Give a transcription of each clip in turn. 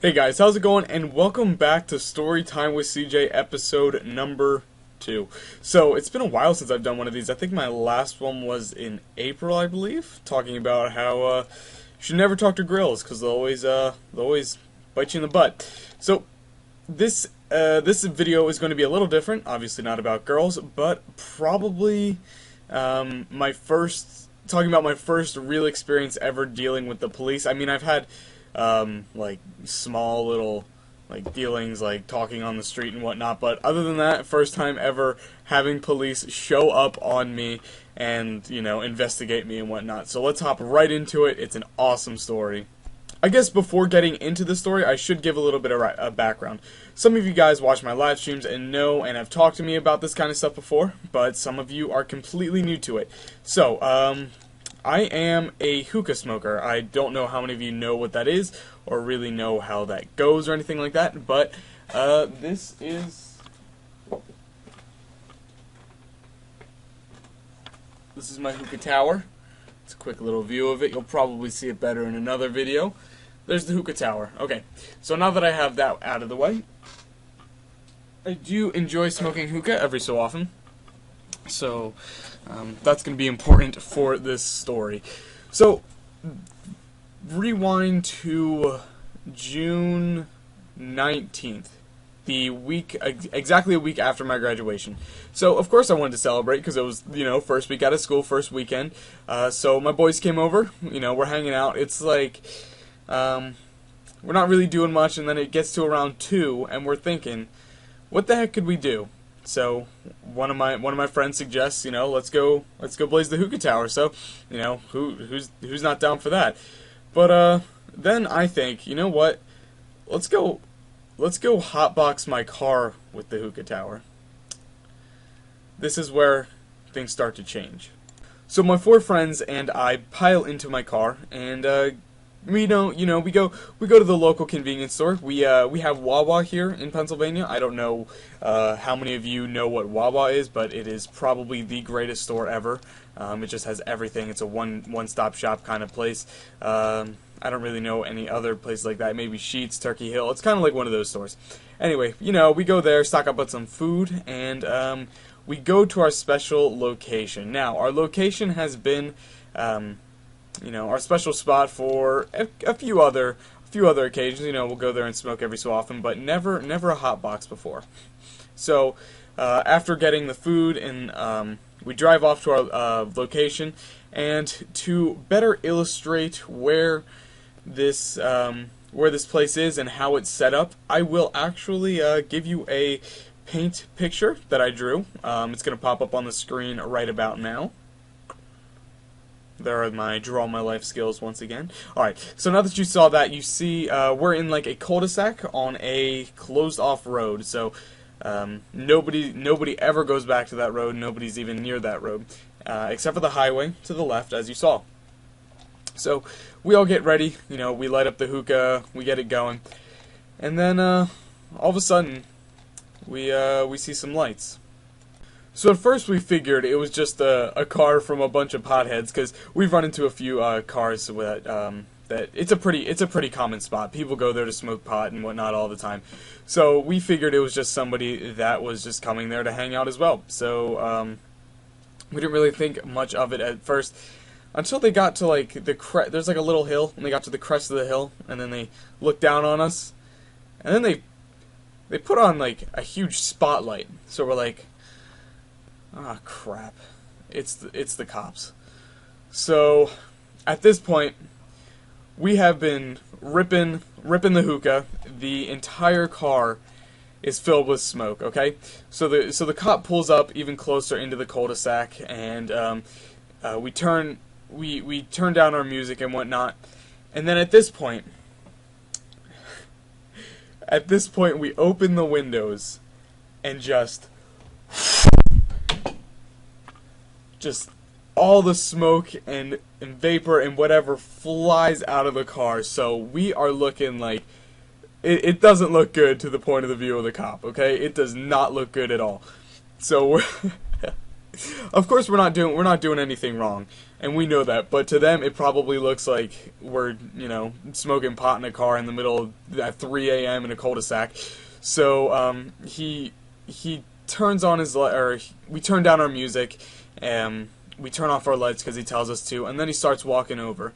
Hey guys, how's it going? And welcome back to Story Time with CJ episode number 2. So, it's been a while since I've done one of these. I think my last one was in April, I believe, talking about how you should never talk to girls because they'll always bite you in the butt. So, this video is going to be a little different, obviously not about girls, but probably talking about my first real experience ever dealing with the police. I mean, I've had like small little like dealings, like talking on the street and whatnot, but other than that, first time ever having police show up on me and, you know, investigate me and whatnot. So let's hop right into it. It's an awesome story. I guess before getting into the story, I should give a little bit of background. Some of you guys watch my live streams and know and have talked to me about this kind of stuff before, but some of you are completely new to it. So, I am a hookah smoker. I don't know how many of you know what that is, or really know how that goes or anything like that, but this is my hookah tower. It's a quick little view of it. You'll probably see it better in another video. There's the hookah tower. Okay, so now that I have that out of the way, I do enjoy smoking hookah every so often. So that's going to be important for this story. So rewind to June 19th, exactly a week after my graduation. So of course I wanted to celebrate because it was, you know, first week out of school, first weekend. So my boys came over. You know, we're hanging out. It's like we're not really doing much, and then it gets to around 2, and we're thinking, what the heck could we do? So one of my friends suggests, you know, let's go blaze the hookah tower. So, you know, who's not down for that? But then I think, you know what? Let's go hotbox my car with the hookah tower. This is where things start to change. So my 4 friends and I pile into my car, and we go to the local convenience store. We have Wawa here in Pennsylvania. I don't know how many of you know what Wawa is, but it is probably the greatest store ever. It just has everything. It's a one-stop shop kind of place. I don't really know any other place like that. Maybe Sheetz, Turkey Hill. It's kind of like one of those stores. Anyway, you know, we go there, stock up on some food, and we go to our special location. Now, our location has been you know, our special spot for a few other occasions. You know, we'll go there and smoke every so often, but never a hot box before. So after getting the food, and we drive off to our location, and to better illustrate where this place is and how it's set up, I will actually give you a paint picture that I drew. It's going to pop up on the screen right about now. There are my draw my life skills once again. Alright, so now that you saw that, you see we're in like a cul-de-sac on a closed off road. So nobody ever goes back to that road. Nobody's even near that road, except for the highway to the left, as you saw. So we all get ready. You know, we light up the hookah, we get it going, and then all of a sudden we see some lights. So at first we figured it was just a car from a bunch of potheads, because we've run into a few cars that it's a pretty common spot. People go there to smoke pot and whatnot all the time. So we figured it was just somebody that was just coming there to hang out as well. So we didn't really think much of it at first, until they got to like there's like a little hill, and they got to the crest of the hill, and then they looked down on us, and then they put on like a huge spotlight. So we're like, ah, crap. It's the cops. So at this point, we have been ripping the hookah. The entire car is filled with smoke, okay? So the cop pulls up even closer into the cul-de-sac, and we turn down our music and whatnot. And then at this point we open the windows, and just all the smoke and vapor and whatever flies out of the car. So we are looking like it doesn't look good to the point of the view of the cop, okay? It does not look good at all. So Of course, we're not doing anything wrong, and we know that. But to them, it probably looks like we're smoking pot in a car in the middle at 3 a.m. in a cul-de-sac. So he turns on we turn down our music, and we turn off our lights because he tells us to, and then he starts walking over.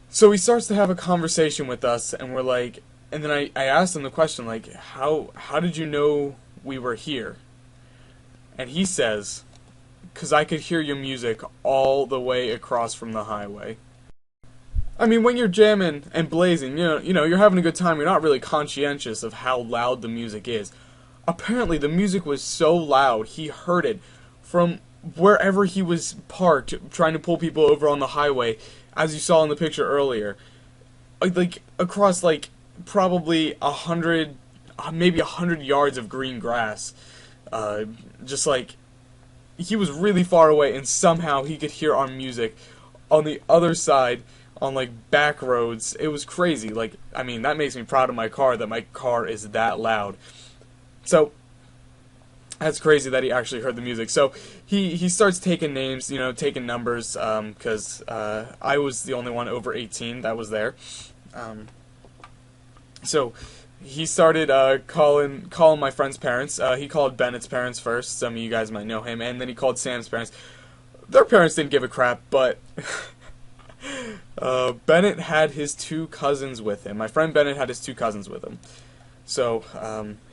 So he starts to have a conversation with us, and we're like, and then I asked him the question, like, how did you know we were here? And he says, "'Cause I could hear your music all the way across from the highway." I mean, when you're jamming and blazing, you're having a good time, you're not really conscientious of how loud the music is. Apparently, the music was so loud, he heard it from wherever he was parked, trying to pull people over on the highway, as you saw in the picture earlier. Like across, like, probably 100, maybe 100 yards of green grass. Just like, he was really far away, and somehow he could hear our music on the other side, on like back roads. It was crazy. Like, I mean, that makes me proud of my car, that my car is that loud. So that's crazy that he actually heard the music. So he starts taking names, taking numbers, because I was the only one over 18 that was there. So he started calling my friend's parents. He called Bennett's parents first. Some of you guys might know him. And then he called Sam's parents. Their parents didn't give a crap, but Bennett had his two cousins with him. My friend Bennett had his two cousins with him. So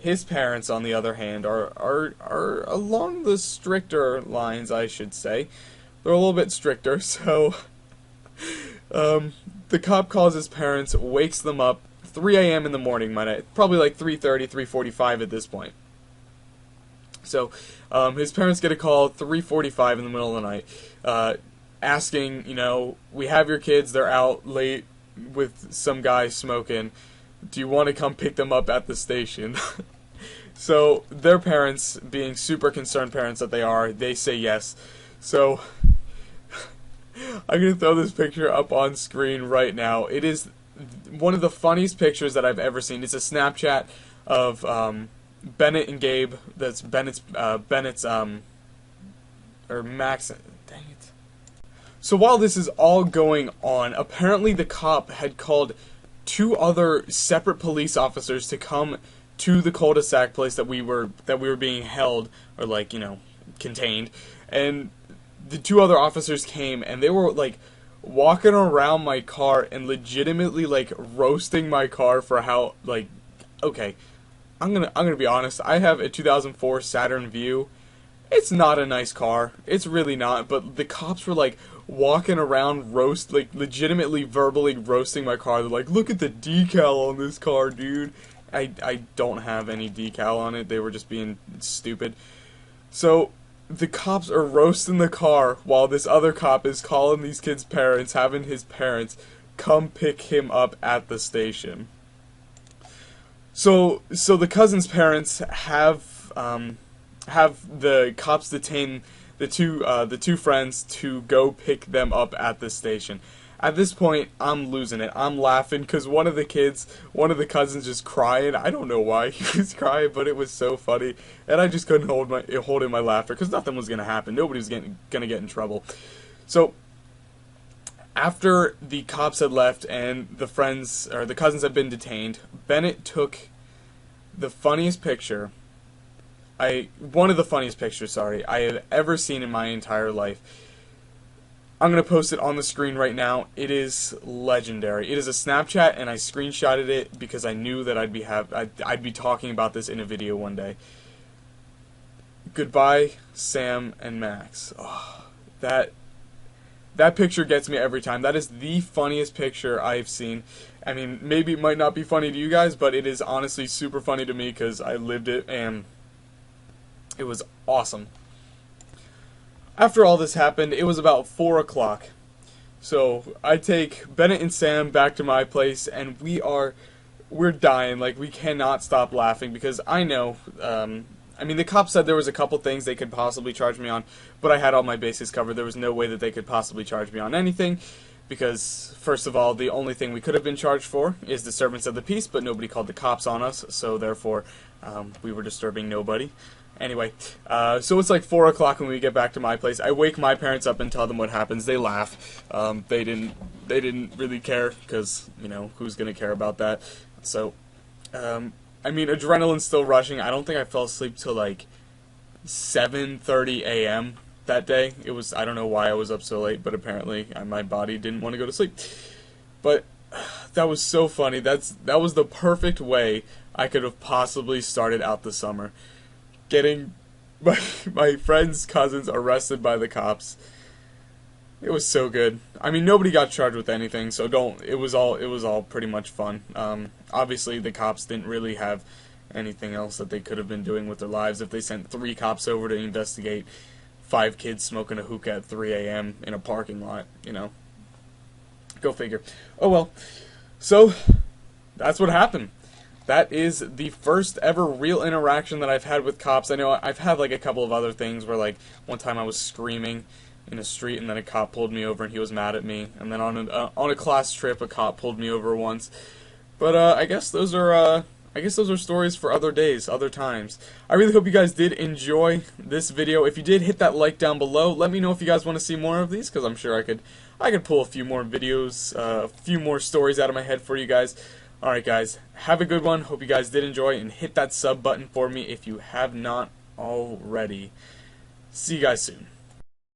his parents, on the other hand, are along the stricter lines, I should say. They're a little bit stricter. So the cop calls his parents, wakes them up. 3 a.m. in the morning, probably like 3:30, 3:45 at this point. So his parents get a call 3:45 in the middle of the night, asking, we have your kids, they're out late with some guy smoking. Do you want to come pick them up at the station? So their parents, being super concerned parents that they are, they say yes. So I'm going to throw this picture up on screen right now. It is one of the funniest pictures that I've ever seen. It's a Snapchat of Bennett and Gabe. That's Bennett's or Max. Dang it. So while this is all going on, apparently the cop had called two other separate police officers to come to the cul-de-sac place that we were being held, or like, contained. And the two other officers came, and they were like walking around my car and legitimately like roasting my car for how, like, okay, I'm gonna be honest. I have a 2004 Saturn Vue. It's not a nice car. It's really not. But the cops were like walking around like legitimately verbally roasting my car. They're like, "Look at the decal on this car, dude." I don't have any decal on it. They were just being stupid. So the cops are roasting the car while this other cop is calling these kids' parents, having his parents come pick him up at the station. So the cousins' parents have the cops detain the two friends to go pick them up at the station. At this point, I'm losing it. I'm laughing because one of the cousins, just crying. I don't know why he was crying, but it was so funny, and I just couldn't hold in my laughter because nothing was gonna happen. Nobody was gonna get in trouble. So after the cops had left and the cousins had been detained, Bennett took the funniest picture. One of the funniest pictures, I have ever seen in my entire life. I'm going to post it on the screen right now. It is legendary. It is a Snapchat, and I screenshotted it because I knew that I'd be talking about this in a video one day. Goodbye, Sam and Max. Oh, that picture gets me every time. That is the funniest picture I've seen. I mean, maybe it might not be funny to you guys, but it is honestly super funny to me because I lived it, and it was awesome. After all this happened, it was about 4 o'clock. So I take Bennett and Sam back to my place, and we're dying. Like, we cannot stop laughing because I know, I mean, the cops said there was a couple things they could possibly charge me on, but I had all my bases covered. There was no way that they could possibly charge me on anything because, first of all, the only thing we could have been charged for is disturbance of the peace, but nobody called the cops on us, so therefore we were disturbing nobody. Anyway, so it's like 4 o'clock when we get back to my place. I wake my parents up and tell them what happens. They laugh. They didn't really care because, you know, who's gonna care about that? So, I mean, adrenaline's still rushing. I don't think I fell asleep till like 7:30 a.m. that day. It was, I don't know why I was up so late, but apparently my body didn't want to go to sleep. But that was so funny. That was the perfect way I could have possibly started out the summer. Getting my friend's cousins arrested by the cops. It was so good. I mean, nobody got charged with anything, so don't. It was all pretty much fun. Obviously, the cops didn't really have anything else that they could have been doing with their lives if they sent 3 cops over to investigate 5 kids smoking a hookah at 3 a.m. in a parking lot. You know, go figure. Oh well. So that's what happened. That is the first ever real interaction that I've had with cops. I know I've had like a couple of other things where, like, one time I was screaming in a street and then a cop pulled me over and he was mad at me. And then on a class trip, a cop pulled me over once. But I guess those are stories for other days, other times. I really hope you guys did enjoy this video. If you did, hit that like down below. Let me know if you guys want to see more of these, because I'm sure I could pull a few more videos, a few more stories out of my head for you guys. Alright guys, have a good one. Hope you guys did enjoy, and hit that sub button for me if you have not already. See you guys soon.